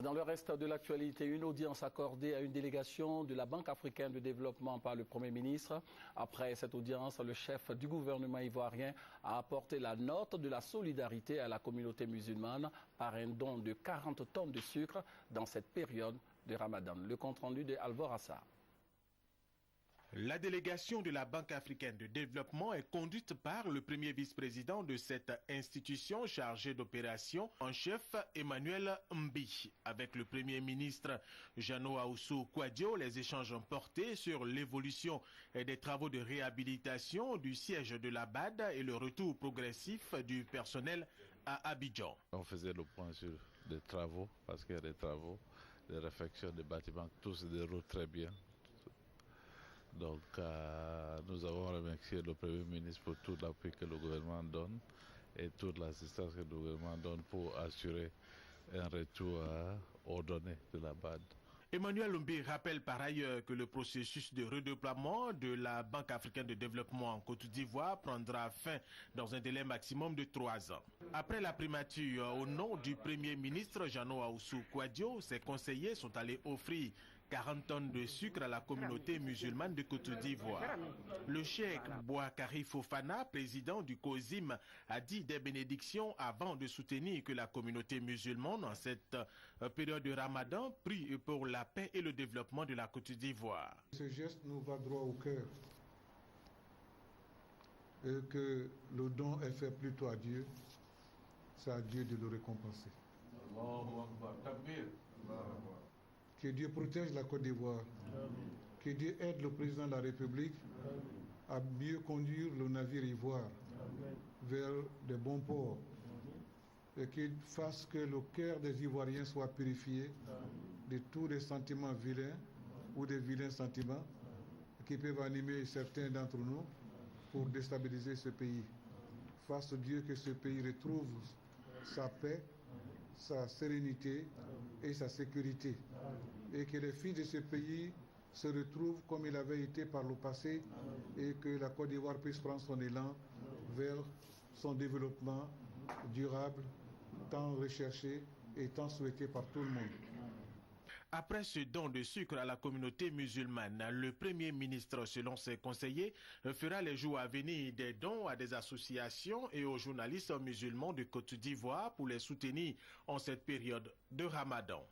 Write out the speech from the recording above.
Dans le reste de l'actualité, une audience accordée à une délégation de la Banque africaine de développement par le Premier ministre. Après cette audience, le chef du gouvernement ivoirien a apporté la note de la solidarité à la communauté musulmane par un don de 40 tonnes de sucre dans cette période de Ramadan. Le compte-rendu de Alvor Assar. La délégation de la Banque africaine de développement est conduite par le premier vice-président de cette institution chargé d'opérations en chef Emmanuel Mbi. Avec le premier ministre Jano Ahoussou Kouadio, les échanges ont porté sur l'évolution des travaux de réhabilitation du siège de la BAD et le retour progressif du personnel à Abidjan. On faisait le point sur des travaux, parce qu'il y a des travaux, des réfections des bâtiments, tout se déroule très bien. Donc nous avons remercié le Premier ministre pour tout l'appui que le gouvernement donne et toute l'assistance que le gouvernement donne pour assurer un retour aux données de la BAD. Emmanuel Mbi rappelle par ailleurs que le processus de redéploiement de la Banque africaine de développement en Côte d'Ivoire prendra fin dans un délai maximum de 3 ans. Après la primature, au nom du Premier ministre Jano Ahoussou Kouadio, ses conseillers sont allés offrir 40 tonnes de sucre à la communauté musulmane de Côte d'Ivoire. Le cheikh Bouakari Fofana, président du COSIM, a dit des bénédictions avant de soutenir que la communauté musulmane en cette période de Ramadan prie pour la paix et le développement de la Côte d'Ivoire. Ce geste nous va droit au cœur et que le don est fait plutôt à Dieu, c'est à Dieu de le récompenser. Que Dieu protège la Côte d'Ivoire, que Dieu aide le président de la République à mieux conduire le navire ivoire vers de bons ports et qu'il fasse que le cœur des Ivoiriens soit purifié de tous les sentiments vilains ou des vilains sentiments qui peuvent animer certains d'entre nous pour déstabiliser ce pays. Fasse Dieu que ce pays retrouve sa paix, sa sérénité et sa sécurité, et que les filles de ce pays se retrouvent comme il avait été par le passé, et que la Côte d'Ivoire puisse prendre son élan vers son développement durable, tant recherché et tant souhaité par tout le monde. Après ce don de sucre à la communauté musulmane, le Premier ministre, selon ses conseillers, fera les jours à venir des dons à des associations et aux journalistes musulmans de Côte d'Ivoire pour les soutenir en cette période de Ramadan.